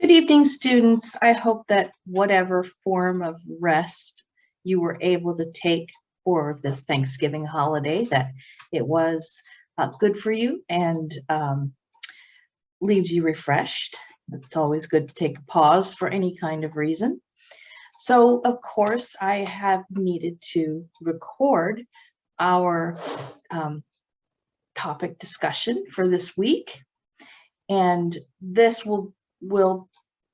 Good evening, students. I hope that whatever form of rest you were able to take for this Thanksgiving holiday, that it was good for you and leaves you refreshed. It's always good to take a pause for any kind of reason. So, of course, I have needed to record our topic discussion for this week, and this will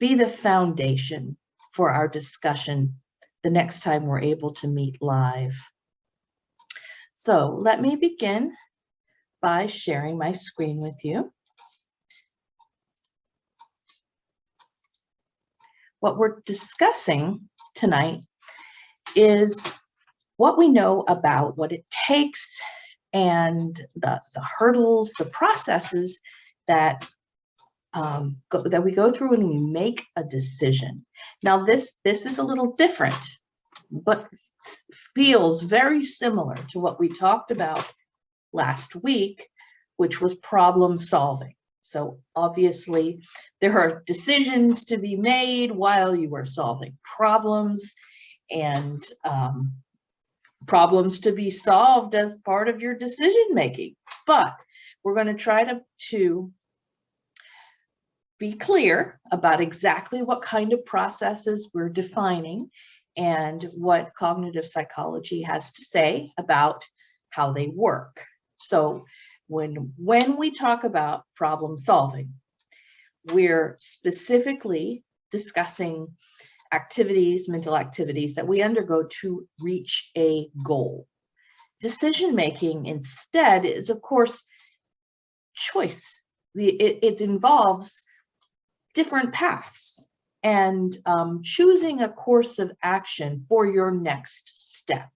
be the foundation for our discussion the next time we're able to meet live. So let me begin by sharing my screen with you. What we're discussing tonight is what we know about what it takes and the hurdles, the processes that we go through when we make a decision. Now, this is a little different, but feels very similar to what we talked about last week, which was problem solving. So obviously, there are decisions to be made while you are solving problems, and problems to be solved as part of your decision making. But we're going to try to be clear about exactly what kind of processes we're defining and what cognitive psychology has to say about how they work. So when we talk about problem solving, we're specifically discussing activities, mental activities that we undergo to reach a goal. Decision making instead is, of course, choice. It involves different paths and choosing a course of action for your next step.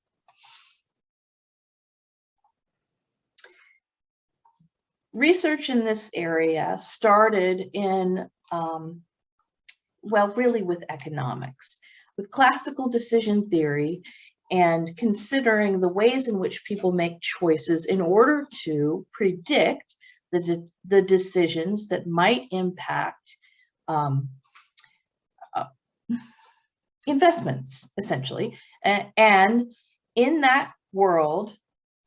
Research in this area started in, really with economics, with classical decision theory, and considering the ways in which people make choices in order to predict the decisions that might impact investments, essentially. And in that world,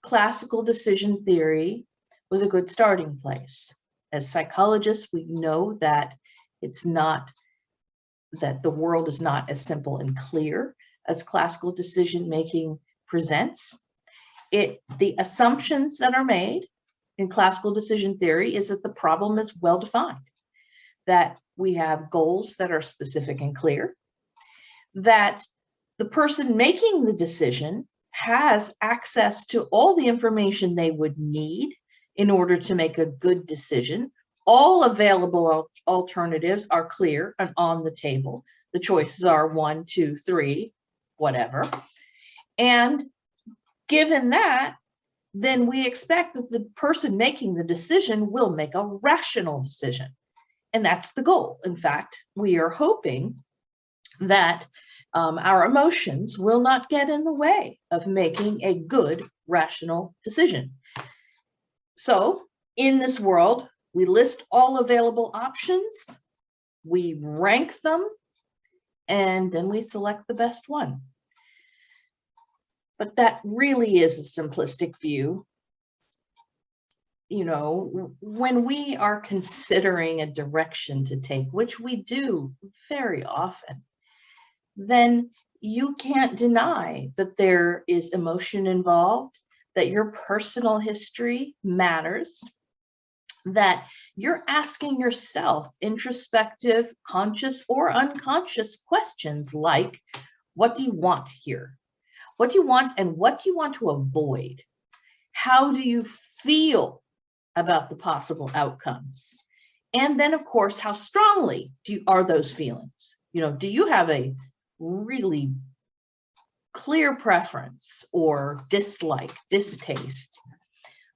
classical decision theory was a good starting place. As psychologists, we know that that the world is not as simple and clear as classical decision making presents. The assumptions that are made in classical decision theory is that the problem is well defined, that we have goals that are specific and clear, that the person making the decision has access to all the information they would need in order to make a good decision. All available alternatives are clear and on the table. The choices are 1, 2, 3, whatever. And given that, then we expect that the person making the decision will make a rational decision. And that's the goal. In fact, we are hoping that our emotions will not get in the way of making a good, rational decision. So in this world, we list all available options, we rank them, and then we select the best one. But that really is a simplistic view. You know, when we are considering a direction to take, which we do very often, then you can't deny that there is emotion involved, that your personal history matters, that you're asking yourself introspective, conscious or unconscious questions like, what do you want here? What do you want, and what do you want to avoid? How do you feel about the possible outcomes? And then, of course, how strongly are those feelings? You know, do you have a really clear preference or dislike, distaste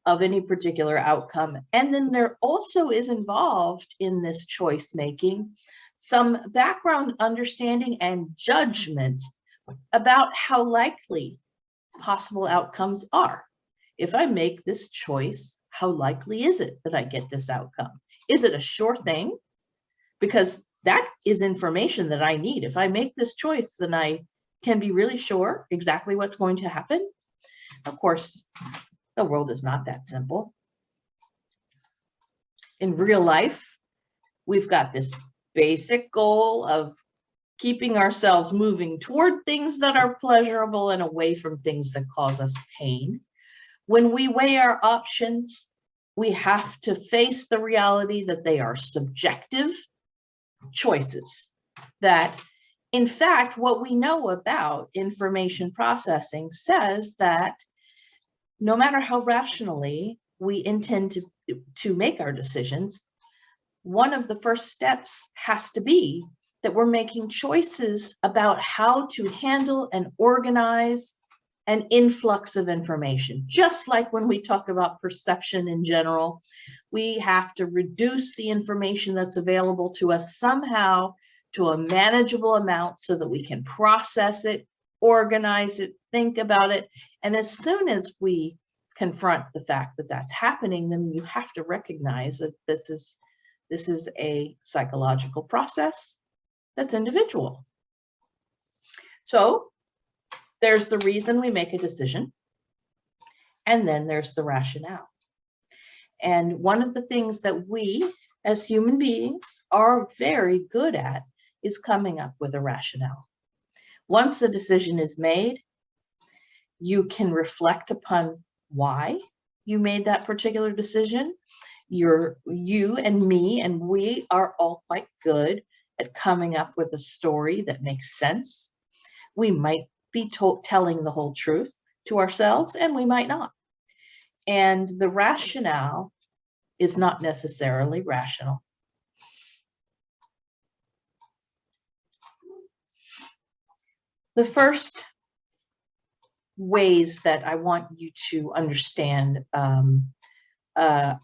of any particular outcome? And then there also is involved in this choice making some background understanding and judgment about how likely possible outcomes are. If I make this choice, how likely is it that I get this outcome? Is it a sure thing? Because that is information that I need. If I make this choice, then I can be really sure exactly what's going to happen. Of course, the world is not that simple. In real life, we've got this basic goal of keeping ourselves moving toward things that are pleasurable and away from things that cause us pain. When we weigh our options, we have to face the reality that they are subjective choices. That, in fact, what we know about information processing says that no matter how rationally we intend to make our decisions, one of the first steps has to be that we're making choices about how to handle and organize an influx of information. Just like when we talk about perception in general, we have to reduce the information that's available to us somehow to a manageable amount so that we can process it, organize it, think about it. And as soon as we confront the fact that that's happening, then you have to recognize that this is a psychological process that's individual. So there's the reason we make a decision, and then there's the rationale. And one of the things that we as human beings are very good at is coming up with a rationale. Once a decision is made, you can reflect upon why you made that particular decision. You and me and we are all quite good at coming up with a story that makes sense. We might be telling the whole truth to ourselves, and we might not. And the rationale is not necessarily rational. The first ways that I want you to understand are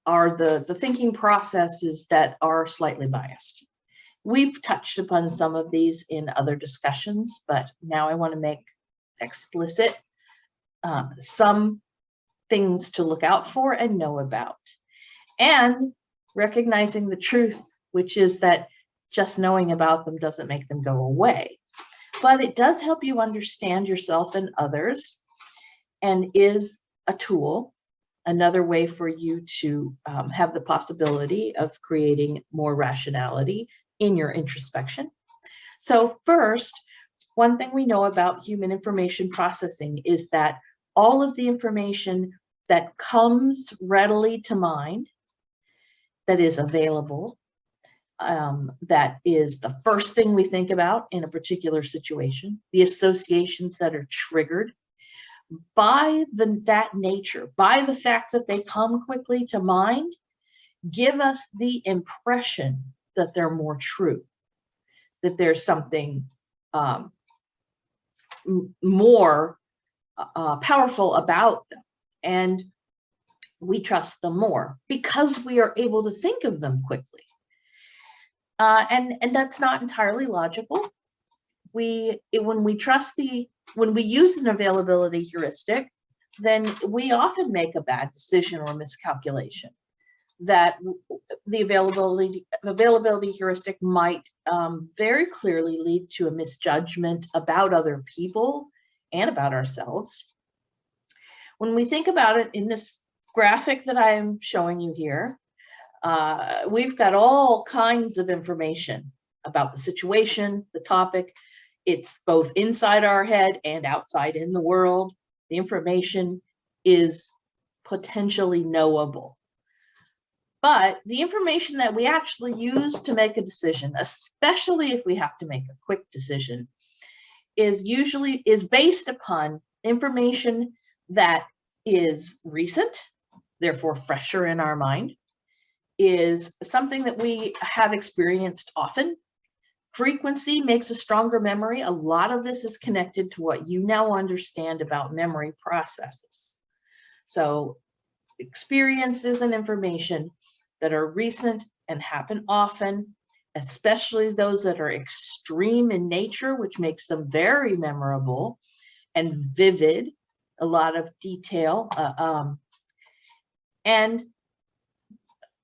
the thinking processes that are slightly biased. We've touched upon some of these in other discussions, but now I want to make explicit some things to look out for and know about. And recognizing the truth, which is that just knowing about them doesn't make them go away. But it does help you understand yourself and others, and is a tool, another way for you to have the possibility of creating more rationality in your introspection. So first, one thing we know about human information processing is that all of the information that comes readily to mind, that is available, that is the first thing we think about in a particular situation, the associations that are triggered by that nature, by the fact that they come quickly to mind, give us the impression that they're more true, that there's something more powerful about them, and we trust them more because we are able to think of them quickly. And that's not entirely logical. When we use an availability heuristic, then we often make a bad decision or miscalculation. That the availability heuristic might very clearly lead to a misjudgment about other people and about ourselves. When we think about it in this graphic that I'm showing you here, we've got all kinds of information about the situation, the topic. It's both inside our head and outside in the world. The information is potentially knowable. But the information that we actually use to make a decision, especially if we have to make a quick decision, is based upon information that is recent, therefore fresher in our mind, is something that we have experienced often. Frequency makes a stronger memory. A lot of this is connected to what you now understand about memory processes. So experiences and information that are recent and happen often, especially those that are extreme in nature, which makes them very memorable and vivid, a lot of detail. And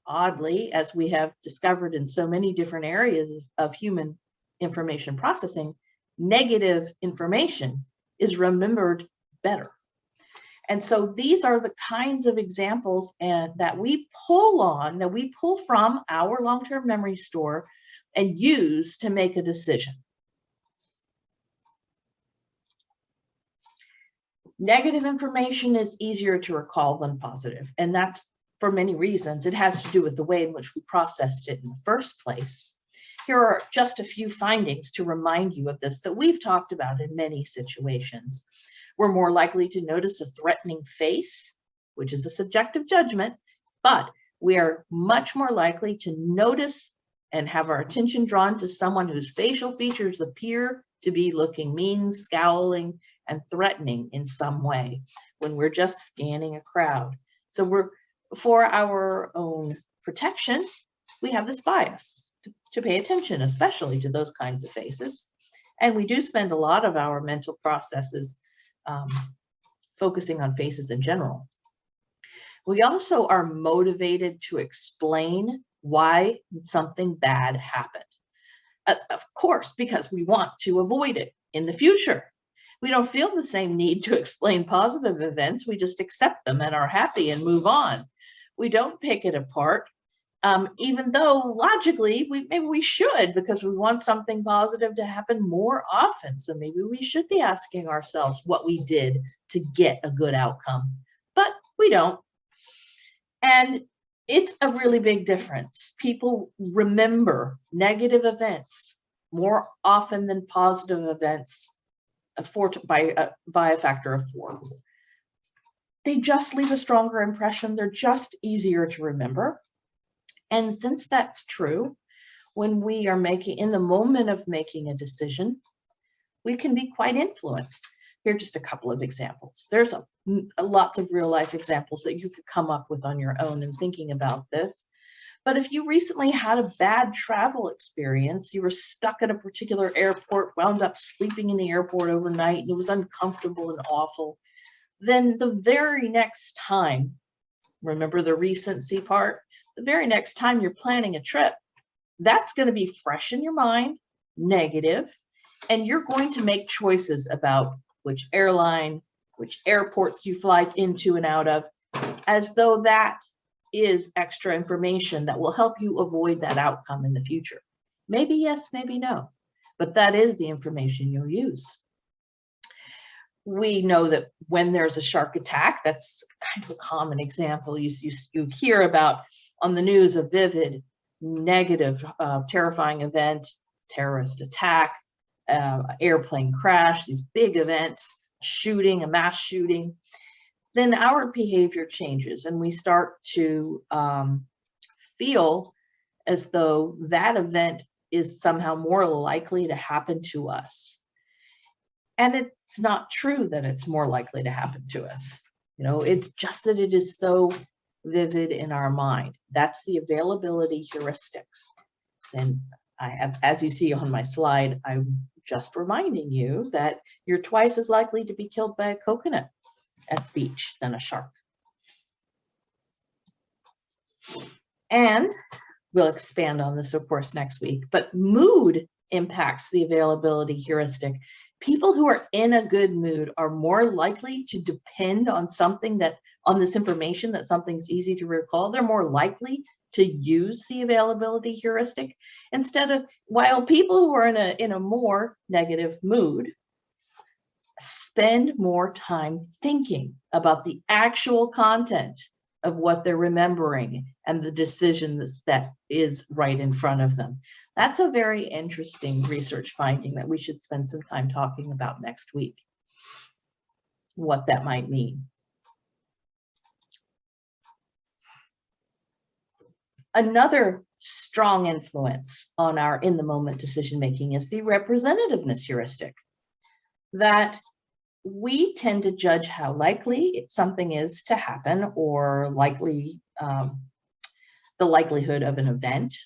oddly, as we have discovered in so many different areas of human information processing, negative information is remembered better. And so these are the kinds of examples that we pull from our long-term memory store and use to make a decision. Negative information is easier to recall than positive, and that's for many reasons. It has to do with the way in which we processed it in the first place. Here are just a few findings to remind you of this that we've talked about in many situations. We're more likely to notice a threatening face, which is a subjective judgment, but we are much more likely to notice and have our attention drawn to someone whose facial features appear to be looking mean, scowling, and threatening in some way when we're just scanning a crowd. So for our own protection, we have this bias to pay attention, especially to those kinds of faces. And we do spend a lot of our mental processes focusing on faces in general. We also are motivated to explain why something bad happened. Of course, because we want to avoid it in the future. We don't feel the same need to explain positive events. We just accept them and are happy and move on. We don't pick it apart, even though logically maybe we should, because we want something positive to happen more often. So maybe we should be asking ourselves what we did to get a good outcome, but we don't. And it's a really big difference. People remember negative events more often than positive events by a factor of 4. They just leave a stronger impression. They're just easier to remember. And since that's true, when we are in the moment of making a decision, we can be quite influenced. Here are just a couple of examples. There's lots of real life examples that you could come up with on your own in thinking about this. But if you recently had a bad travel experience, you were stuck at a particular airport, wound up sleeping in the airport overnight, and it was uncomfortable and awful, then the very next time, remember the recency part, the very next time you're planning a trip, that's going to be fresh in your mind, negative, and you're going to make choices about which airline, which airports you fly into and out of, as though that is extra information that will help you avoid that outcome in the future. Maybe yes, maybe no, but that is the information you'll use. We know that when there's a shark attack, that's kind of a common example. You hear about on the news a vivid, negative, terrifying event, terrorist attack, airplane crash, these big events, shooting, a mass shooting. Then our behavior changes and we start to feel as though that event is somehow more likely to happen to us. And it's not true that it's more likely to happen to us. You know, it's just that it is so vivid in our mind. That's the availability heuristics. And I have, as you see on my slide, I'm just reminding you that you're twice as likely to be killed by a coconut at the beach than a shark. And we'll expand on this, of course, next week, but mood impacts the availability heuristic. People who are in a good mood are more likely to depend on on this information that something's easy to recall. They're more likely to use the availability heuristic while people who are in a more negative mood spend more time thinking about the actual content of what they're remembering and the decision that is right in front of them. That's a very interesting research finding that we should spend some time talking about next week, what that might mean. Another strong influence on our in-the-moment decision-making is the representativeness heuristic, that we tend to judge how likely something is to happen or the likelihood of an event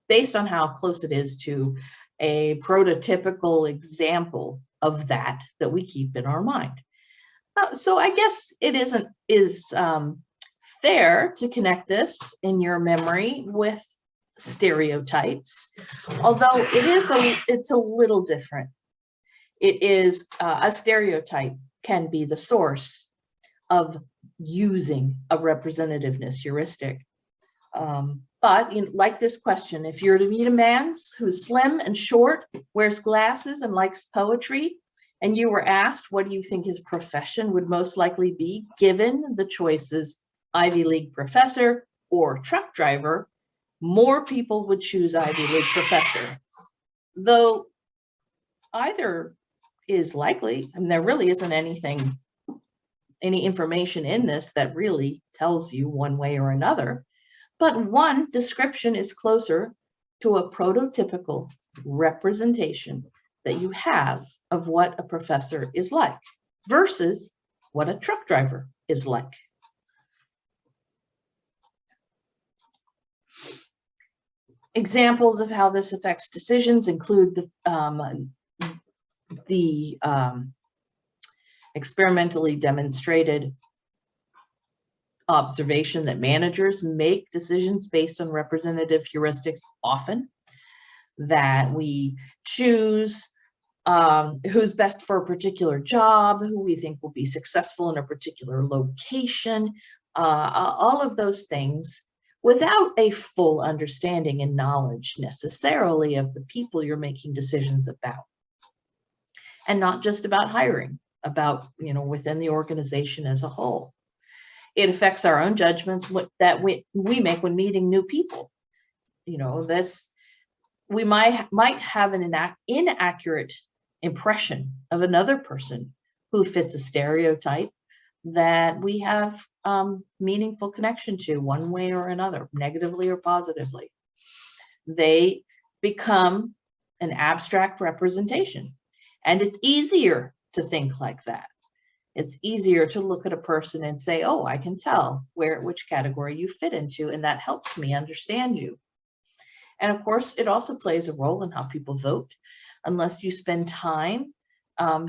based on how close it is to a prototypical example of that we keep in our mind. So I guess it is fair to connect this in your memory with stereotypes, although it's a little different. It is a stereotype can be the source of using a representativeness heuristic. But like this question, if you're to meet a man who's slim and short, wears glasses and likes poetry, and you were asked, what do you think his profession would most likely be, given the choices Ivy League professor or truck driver, more people would choose Ivy League professor. Though either is likely, and there really isn't any information in this that really tells you one way or another, but one description is closer to a prototypical representation that you have of what a professor is like versus what a truck driver is like. Examples of how this affects decisions include the experimentally demonstrated observation that managers make decisions based on representative heuristics often, that we choose who's best for a particular job, who we think will be successful in a particular location, all of those things without a full understanding and knowledge necessarily of the people you're making decisions about. And not just about hiring, about, within the organization as a whole. It affects our own judgments that we make when meeting new people. We might have an inaccurate impression of another person who fits a stereotype that we have meaningful connection to one way or another, negatively or positively. They become an abstract representation, and it's easier to think like that. It's easier to look at a person and say, oh, I can tell which category you fit into, and that helps me understand you. And of course, it also plays a role in how people vote. Unless you spend time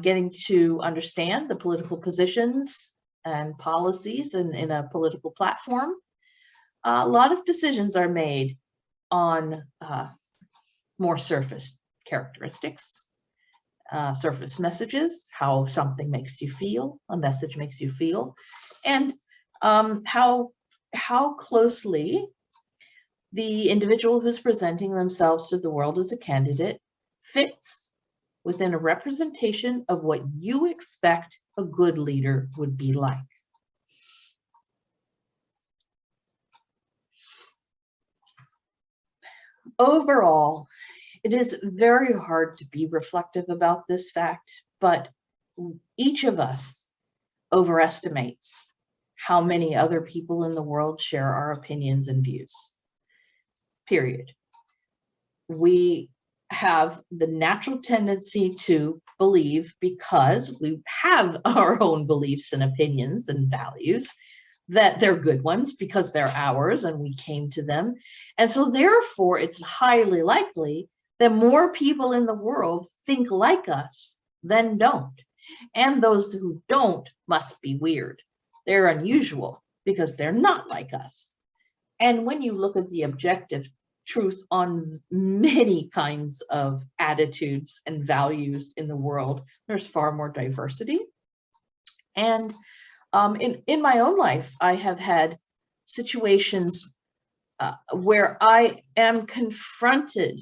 getting to understand the political positions and policies in a political platform, a lot of decisions are made on more surface characteristics, surface messages, how something makes you feel, a message makes you feel, and how closely the individual who's presenting themselves to the world as a candidate fits within a representation of what you expect a good leader would be like. Overall, it is very hard to be reflective about this fact, but each of us overestimates how many other people in the world share our opinions and views. Period. We have the natural tendency to believe, because we have our own beliefs and opinions and values, that they're good ones because they're ours and we came to them. And so therefore, it's highly likely that more people in the world think like us than don't. And those who don't must be weird. They're unusual because they're not like us. And when you look at the objective truth on many kinds of attitudes and values in the world, there's far more diversity. And in my own life, I have had situations where I am confronted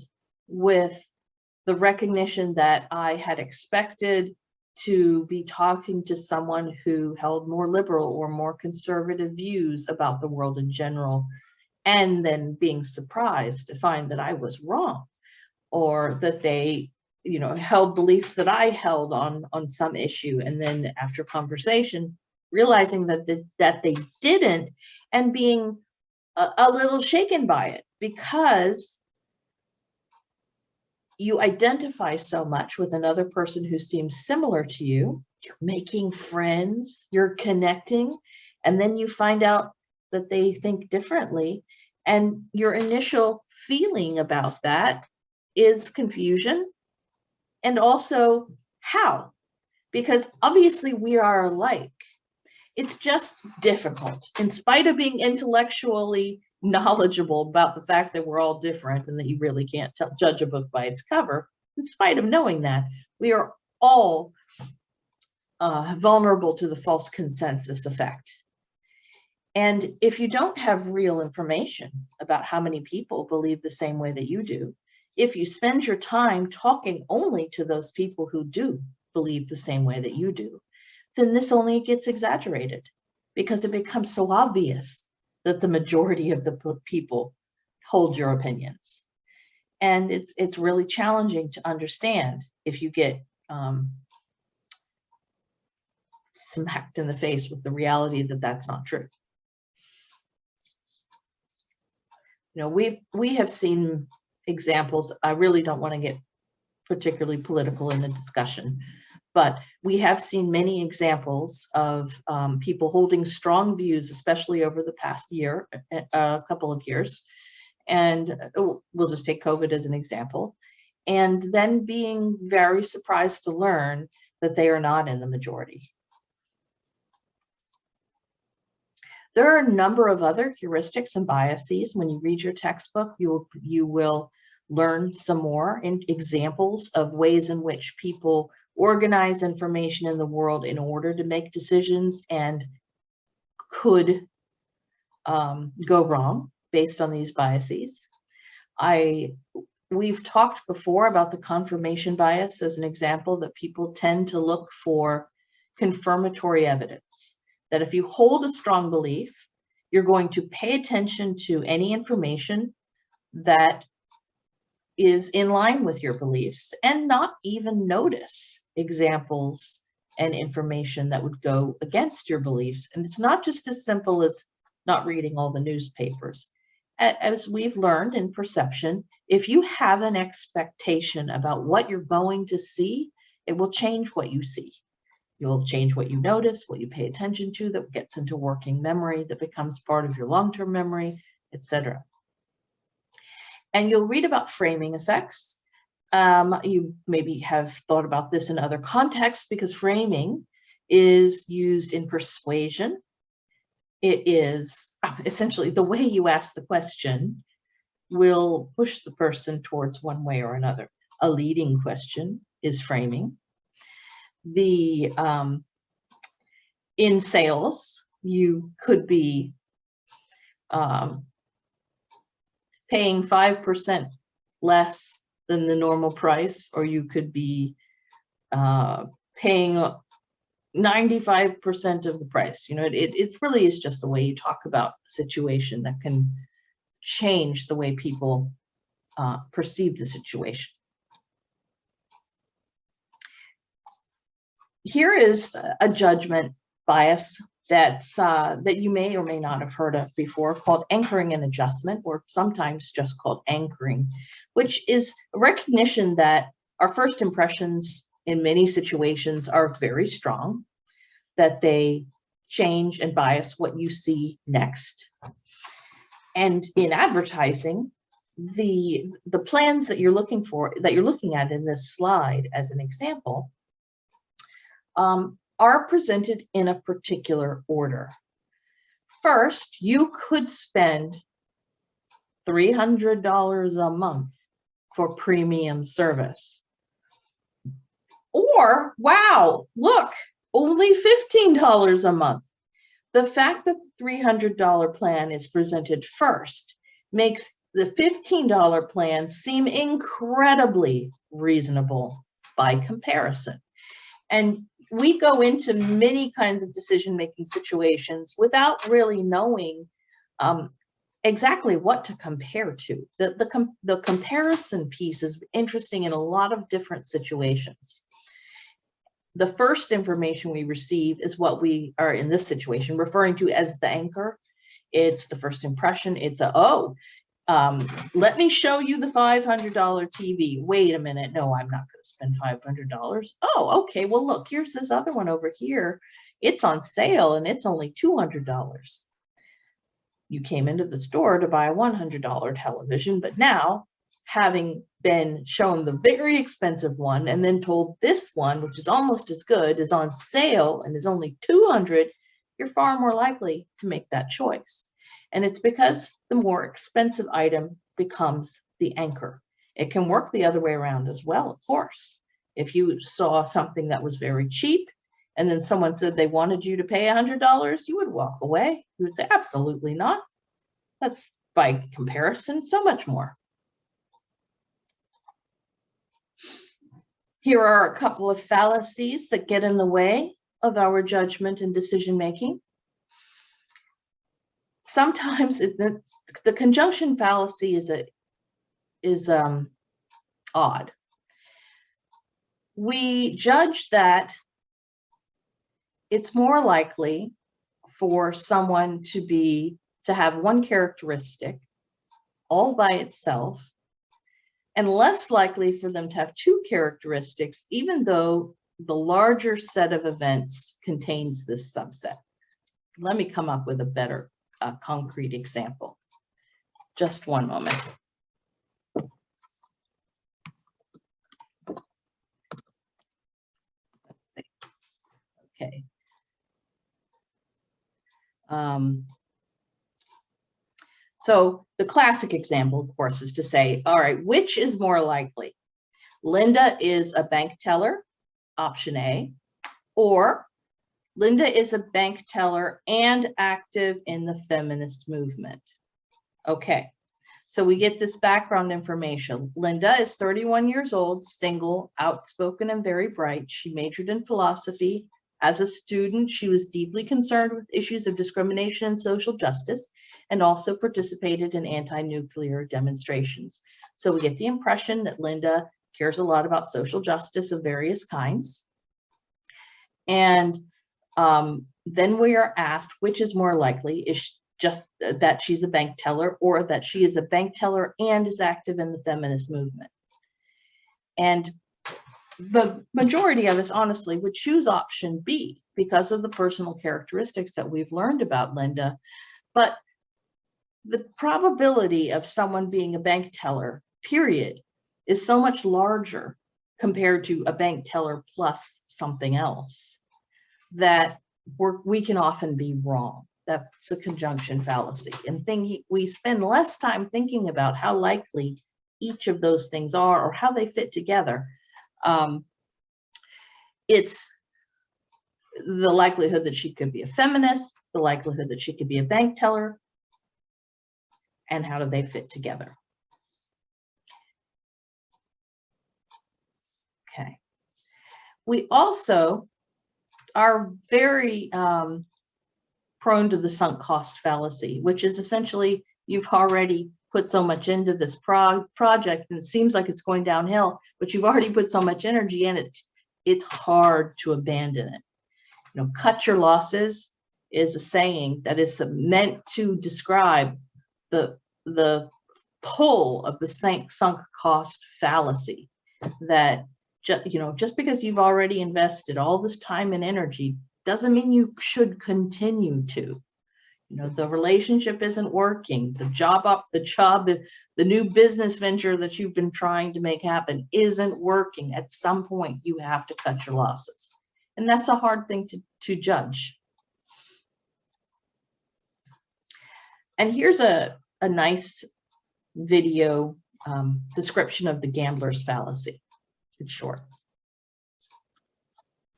with the recognition that I had expected to be talking to someone who held more liberal or more conservative views about the world in general, and then being surprised to find that I was wrong, or that they, held beliefs that I held on some issue, and then after conversation, realizing that they didn't, and being a little shaken by it, because you identify so much with another person who seems similar to you. You're making friends, you're connecting, and then you find out that they think differently. And your initial feeling about that is confusion, and also how, because obviously we are alike. It's just difficult. In spite of being intellectually knowledgeable about the fact that we're all different and that you really can't judge a book by its cover, in spite of knowing that, we are all vulnerable to the false consensus effect. And if you don't have real information about how many people believe the same way that you do, if you spend your time talking only to those people who do believe the same way that you do, then this only gets exaggerated because it becomes so obvious that the majority of the people hold your opinions. And it's really challenging to understand if you get smacked in the face with the reality that that's not true. You know, we have seen examples. I really don't want to get particularly political in the discussion, but we have seen many examples of people holding strong views, especially over the past year, a couple of years. And we'll just take COVID as an example, and then being very surprised to learn that they are not in the majority. There are a number of other heuristics and biases. When you read your textbook, you will learn some more examples of ways in which people organize information in the world in order to make decisions and could go wrong based on these biases. We've talked before about the confirmation bias as an example, that people tend to look for confirmatory evidence. That if you hold a strong belief, you're going to pay attention to any information that is in line with your beliefs and not even notice examples and information that would go against your beliefs. And it's not just as simple as not reading all the newspapers. As we've learned in perception, if you have an expectation about what you're going to see, it will change what you see. You'll change what you notice, what you pay attention to, that gets into working memory, that becomes part of your long-term memory, etc. And you'll read about framing effects. You maybe have thought about this in other contexts, because framing is used in persuasion. It is essentially the way you ask the question will push the person towards one way or another. A leading question is framing. In sales, you could be paying 5% less than the normal price, or you could be paying 95% of the price. You know, it really is just the way you talk about a situation that can change the way people perceive the situation. Here is a judgment bias that you may or may not have heard of before, called anchoring and adjustment, or sometimes just called anchoring, which is a recognition that our first impressions in many situations are very strong, that they change and bias what you see next. And in advertising, the plans that you're looking at in this slide as an example, are presented in a particular order. First, you could spend $300 a month for premium service. Or, wow, look, only $15 a month. The fact that the $300 plan is presented first makes the $15 plan seem incredibly reasonable by comparison. And we go into many kinds of decision-making situations without really knowing exactly what to compare to. The comparison piece is interesting in a lot of different situations. The first information we receive is what we are in this situation referring to as the anchor. It's the first impression. It's let me show you the $500 TV. Wait a minute. No, I'm not going to spend $500. Oh, okay. Well, look, here's this other one over here. It's on sale and it's only $200. You came into the store to buy a $100 television, but now, having been shown the very expensive one and then told this one, which is almost as good, is on sale and is only $200, you're far more likely to make that choice. And it's because the more expensive item becomes the anchor. It can work the other way around as well, of course. If you saw something that was very cheap and then someone said they wanted you to pay $100, you would walk away. You would say, absolutely not. That's, by comparison, so much more. Here are a couple of fallacies that get in the way of our judgment and decision making. Sometimes the conjunction fallacy is odd. We judge that it's more likely for someone to have one characteristic all by itself, and less likely for them to have two characteristics, even though the larger set of events contains this subset. Let me come up with a better concrete example. Just one moment. Let's see. Okay. So the classic example, of course, is to say, all right, which is more likely? Linda is a bank teller, option A, or Linda is a bank teller and active in the feminist movement. Okay, so we get this background information. Linda is 31 years old, single, outspoken, and very bright. She majored in philosophy. As a student, she was deeply concerned with issues of discrimination and social justice, and also participated in anti-nuclear demonstrations. So we get the impression that Linda cares a lot about social justice of various kinds. And then we are asked, which is more likely? Is just that she's a bank teller, or that she is a bank teller and is active in the feminist movement? And the majority of us, honestly, would choose option B because of the personal characteristics that we've learned about Linda. But the probability of someone being a bank teller, period, is so much larger compared to a bank teller plus something else that we can often be wrong. That's a conjunction fallacy. And we spend less time thinking about how likely each of those things are or how they fit together. It's the likelihood that she could be a feminist, the likelihood that she could be a bank teller, and how do they fit together? Okay. We also are very prone to the sunk cost fallacy, which is essentially you've already put so much into this project and it seems like it's going downhill, but you've already put so much energy in it, it's hard to abandon it. You know, cut your losses is a saying that is meant to describe the pull of the sunk cost fallacy, that just because you've already invested all this time and energy doesn't mean you should continue to. The relationship isn't working, the new business venture that you've been trying to make happen isn't working. At some point you have to cut your losses, and that's a hard thing to judge. And here's a nice video description of the gambler's fallacy. It's short.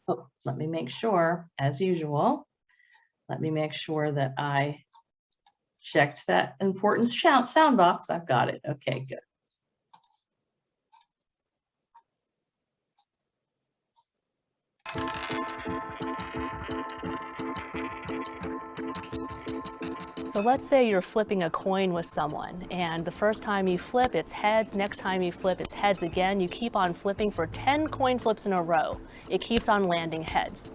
Oh, let me make sure, as usual, let me make sure that I checked that important sound box. I've got it. Okay, good. So let's say you're flipping a coin with someone, and the first time you flip, it's heads. Next time you flip, it's heads again. You keep on flipping for 10 coin flips in a row. It keeps on landing heads.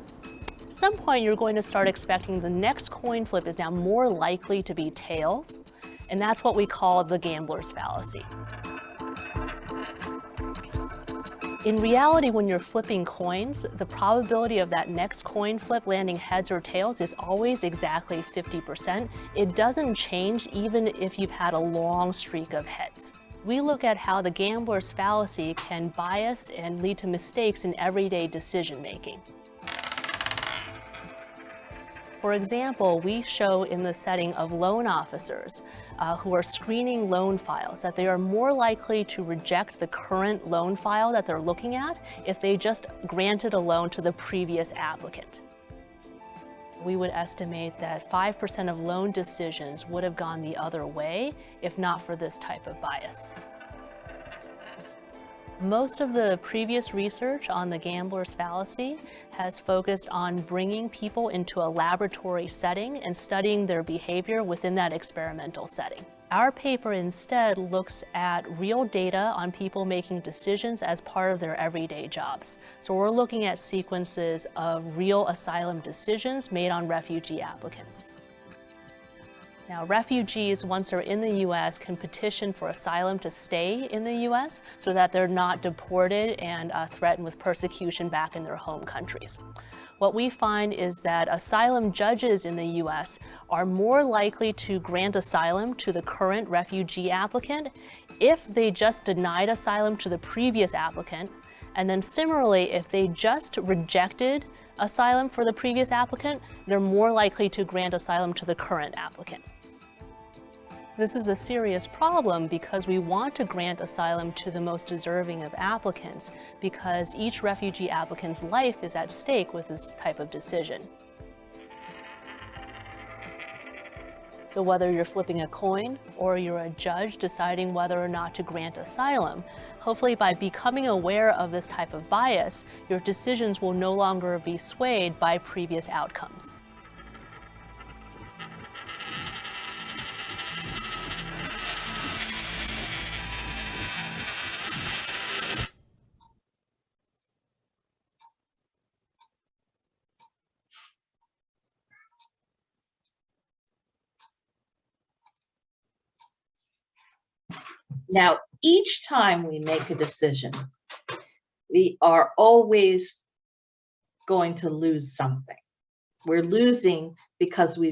At some point, you're going to start expecting the next coin flip is now more likely to be tails, and that's what we call the gambler's fallacy. In reality, when you're flipping coins, the probability of that next coin flip landing heads or tails is always exactly 50%. It doesn't change even if you've had a long streak of heads. We look at how the gambler's fallacy can bias and lead to mistakes in everyday decision making. For example, we show in the setting of loan officers who are screening loan files that they are more likely to reject the current loan file that they're looking at if they just granted a loan to the previous applicant. We would estimate that 5% of loan decisions would have gone the other way if not for this type of bias. Most of the previous research on the gambler's fallacy has focused on bringing people into a laboratory setting and studying their behavior within that experimental setting. Our paper instead looks at real data on people making decisions as part of their everyday jobs. So we're looking at sequences of real asylum decisions made on refugee applicants. Now, refugees, once they're in the U.S., can petition for asylum to stay in the U.S. so that they're not deported and threatened with persecution back in their home countries. What we find is that asylum judges in the U.S. are more likely to grant asylum to the current refugee applicant if they just denied asylum to the previous applicant, and then similarly, if they just rejected asylum for the previous applicant, they're more likely to grant asylum to the current applicant. This is a serious problem because we want to grant asylum to the most deserving of applicants because each refugee applicant's life is at stake with this type of decision. So whether you're flipping a coin or you're a judge deciding whether or not to grant asylum, hopefully by becoming aware of this type of bias, your decisions will no longer be swayed by previous outcomes. Now, each time we make a decision, we are always going to lose something. We're losing because we've